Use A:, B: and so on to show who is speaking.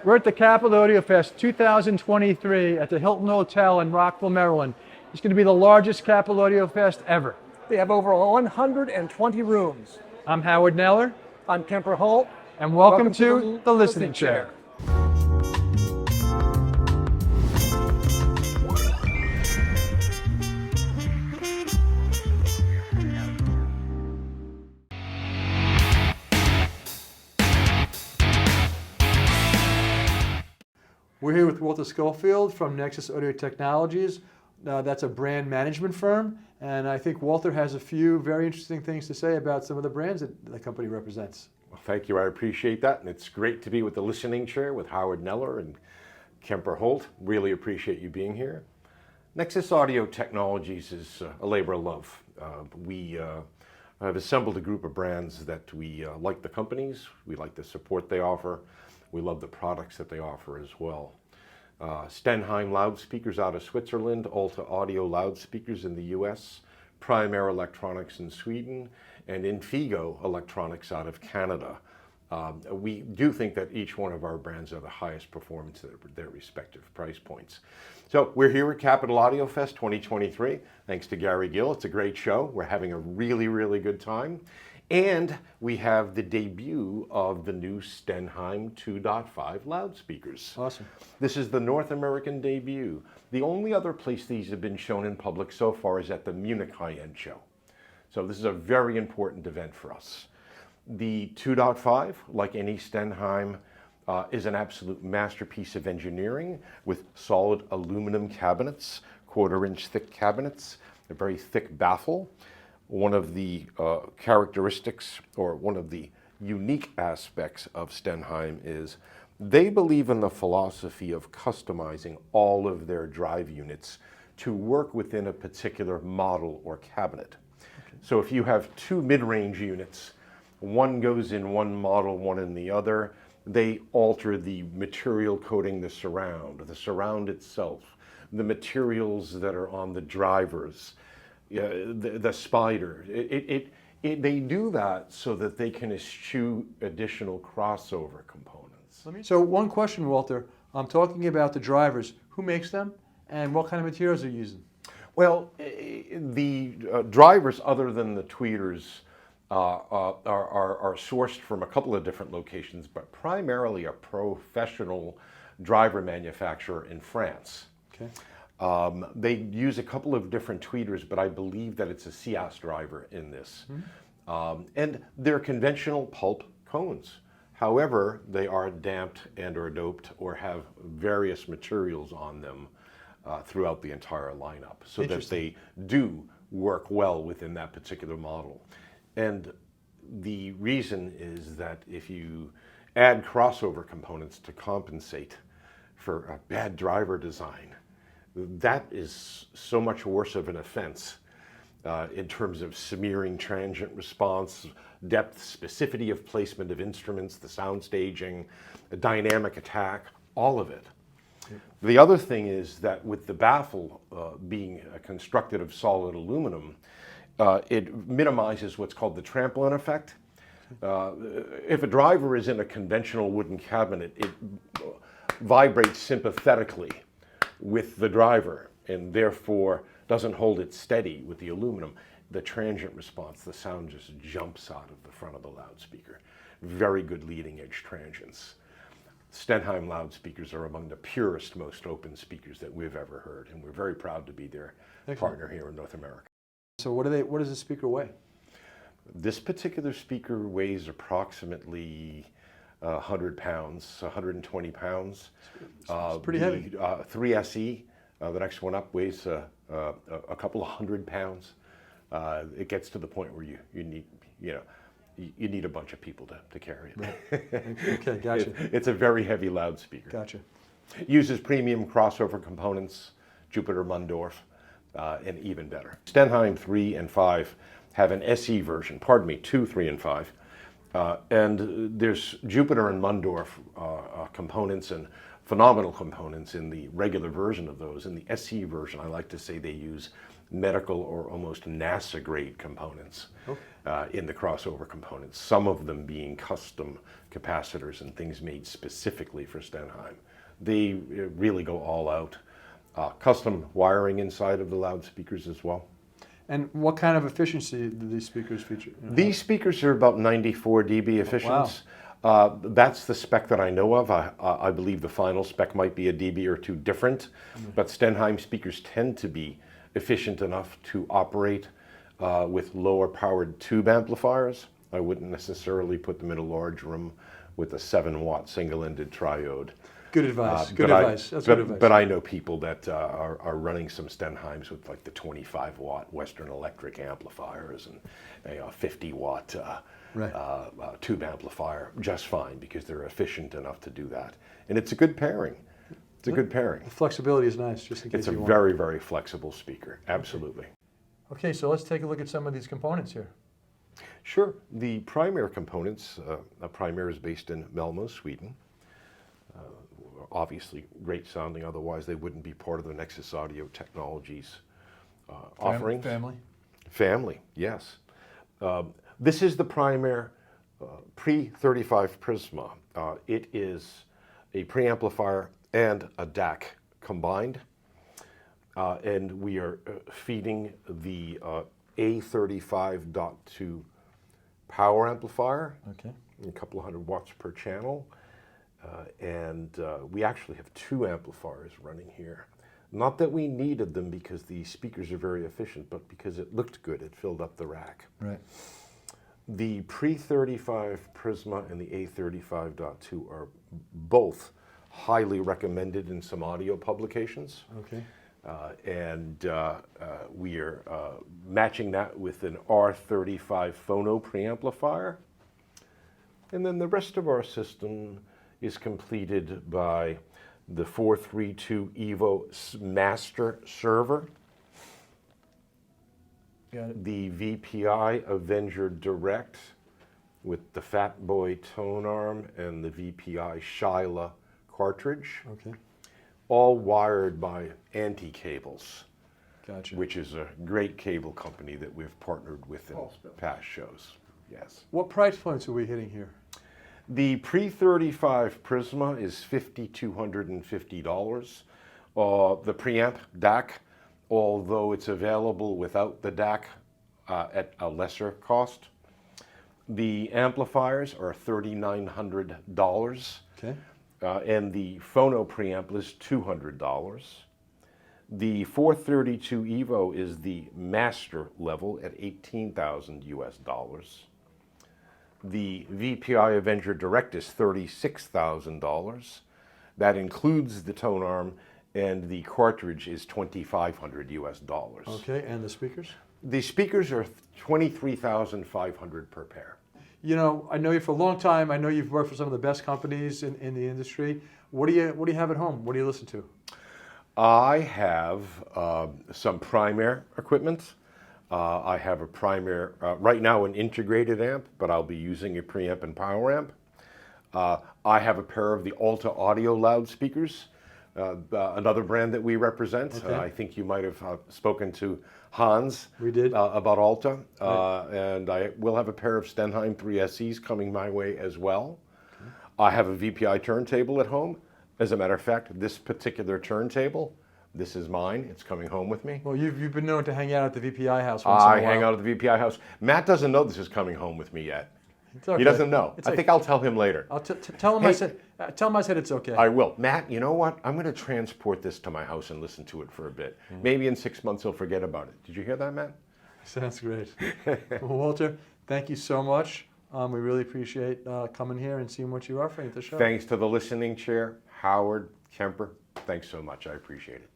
A: We're at the Capital Audiofest 2023 at the Hilton Hotel in Rockville, Maryland. It's going to be the largest Capital Audiofest ever.
B: They have over 120 rooms.
A: I'm Howard Neller.
B: I'm Kemper Holt.
A: And welcome to The Listening Chair. We're here with Walter Schofield from Nexus Audio Technologies. That's a brand management firm, and I think Walter has a few very interesting things to say about some of the brands that the company represents.
C: Well, thank you. I appreciate that, and it's great to be with the Listening Chair with Howard Neller and Kemper Holt. Really appreciate you being here. Nexus Audio Technologies is a labor of love. We have assembled a group of brands that we like the companies, we like the support they offer, we love the products that they offer as well. Stenheim loudspeakers out of Switzerland, Alta Audio loudspeakers in the US, Primare electronics in Sweden, and Infigo electronics out of Canada. We do think that each one of our brands are the highest performance at their respective price points. So we're here at Capital Audiofest 2023. Thanks to Gary Gill. It's a great show. We're having a really, really good time. And we have the debut of the new Stenheim 2.5 loudspeakers.
A: Awesome.
C: This is the North American debut. The only other place these have been shown in public so far is at the Munich high-end show. So this is a very important event for us. The 2.5, like any Stenheim, is an absolute masterpiece of engineering with solid aluminum cabinets, quarter-inch thick cabinets, a very thick baffle. One of the characteristics, or one of the unique aspects of Stenheim is they believe in the philosophy of customizing all of their drive units to work within a particular model or cabinet. Okay. So if you have two mid-range units, one goes in one model, one in the other, they alter the material coating the surround itself, the materials that are on the drivers, the spider. They do that so that they can eschew additional crossover components.
A: So one question, Walter. I'm talking about the drivers. Who makes them, and what kind of materials are you using?
C: Well, the drivers, other than the tweeters, are sourced from a couple of different locations, but primarily a professional driver manufacturer in France.
A: Okay.
C: They use a couple of different tweeters, but I believe that it's a CAF driver in this. Mm-hmm. And they're conventional pulp cones. However, they are damped and or doped or have various materials on them throughout the entire lineup so that they do work well within that particular model. And the reason is that if you add crossover components to compensate for a bad driver design, that is so much worse of an offense in terms of smearing transient response, depth, specificity of placement of instruments, the sound staging, the dynamic attack, all of it. Yep. The other thing is that with the baffle being constructed of solid aluminum, it minimizes what's called the trampoline effect. If a driver is in a conventional wooden cabinet, it vibrates sympathetically with the driver and therefore doesn't hold it steady with the aluminum. The transient response, the sound just jumps out of the front of the loudspeaker. Very good leading edge transients. Stenheim loudspeakers are among the purest, most open speakers that we've ever heard, and we're very proud to be their partner here in North America.
A: So what does the speaker weigh?
C: This particular speaker weighs approximately 100 pounds, 120 pounds.
A: It's pretty heavy.
C: 3SE, the next one up, weighs a couple of 100 pounds. It gets to the point where you need a bunch of people to carry it.
A: Right. Okay, gotcha.
C: It's a very heavy loudspeaker.
A: Gotcha.
C: Uses premium crossover components, Jupiter Mundorf, and even better. Stenheim 3 and 5 have an SE version, 2, 3, and 5, And there's Jupiter and Mundorf components and phenomenal components in the regular version of those. In the SE version, I like to say they use medical or almost NASA grade components in the crossover components, some of them being custom capacitors and things made specifically for Stenheim. They really go all out. Custom wiring inside of the loudspeakers as well.
A: And what kind of efficiency do these speakers feature?
C: These speakers are about 94 dB efficient.
A: Wow.
C: That's the spec that I know of. I believe the final spec might be a dB or two different, but Stenheim speakers tend to be efficient enough to operate with lower powered tube amplifiers. I wouldn't necessarily put them in a large room with a 7-watt single-ended triode.
A: Good advice. Good advice. That's good advice.
C: But I know people that are running some Stenheims with like the 25-watt Western Electric amplifiers and a 50-watt tube amplifier just fine because they're efficient enough to do that. And it's a good pairing. It's a good pairing.
A: The flexibility is nice, just in case
C: It's a
A: you want.
C: very, very flexible speaker. Absolutely.
A: Okay, so let's take a look at some of these components here.
C: Sure. The Primare components, Primare is based in Malmö, Sweden. Obviously great sounding, otherwise they wouldn't be part of the Nexus Audio Technologies offerings. Family, yes. This is the Primare Pre-35 Prisma. It is a preamplifier and a DAC combined. And we are feeding the A35.2 power amplifier, a couple of 100 watts per channel. We actually have 2 amplifiers running here. Not that we needed them because the speakers are very efficient, but because it looked good, it filled up the rack.
A: Right.
C: The Pre-35 Prisma and the A35.2 are both highly recommended in some audio publications.
A: Okay.
C: We are matching that with an R35 phono preamplifier. And then the rest of our system is completed by the 432 Evo Master server,
A: Got it.
C: the VPI Avenger Direct with the Fat Boy tone arm and the VPI Shyla cartridge,
A: Okay.
C: all wired by Anticables,
A: Gotcha.
C: which is a great cable company that we've partnered with in past shows. Yes.
A: What price points are we hitting here?
C: The Pre-35 Prisma is $5,250. The preamp DAC, although it's available without the DAC at a lesser cost. The amplifiers are $3,900.
A: Okay.
C: And the phono preamp is $200. The 432 Evo is the master level at $18,000 US. The VPI Avenger Direct is $36,000. That includes the tone arm, and the cartridge is $2,500 US.
A: Okay, and the speakers?
C: The speakers are $23,500 per pair.
A: You know, I know you for a long time. I know you've worked for some of the best companies in the industry. What do you have at home? What do you listen to?
C: I have some Primare equipment. I have a Primare, right now an integrated amp, but I'll be using a preamp and power amp. I have a pair of the Alta audio loudspeakers, another brand that we represent.
A: Okay.
C: I think you might have spoken to Hans.
A: We did.
C: About Alta.
A: Right.
C: And I will have a pair of Stenheim 3SEs coming my way as well. Okay. I have a VPI turntable at home. As a matter of fact, this particular turntable, this is mine. It's coming home with me.
A: Well, you've been known to hang out at the VPI house once in a while.
C: I hang out at the VPI house. Matt doesn't know this is coming home with me yet.
A: It's okay.
C: He doesn't know.
A: It's
C: I think I'll tell him later.
A: I'll tell him.
C: Hey.
A: Tell him I said it's okay.
C: I will. Matt, you know what? I'm going to transport this to my house and listen to it for a bit. Maybe in 6 months he'll forget about it. Did you hear that, Matt?
A: Sounds great. Well, Walter, thank you so much. We really appreciate coming here and seeing what you're offering at the show.
C: Thanks to the listening chair, Howard, Kemper. Thanks so much. I appreciate it.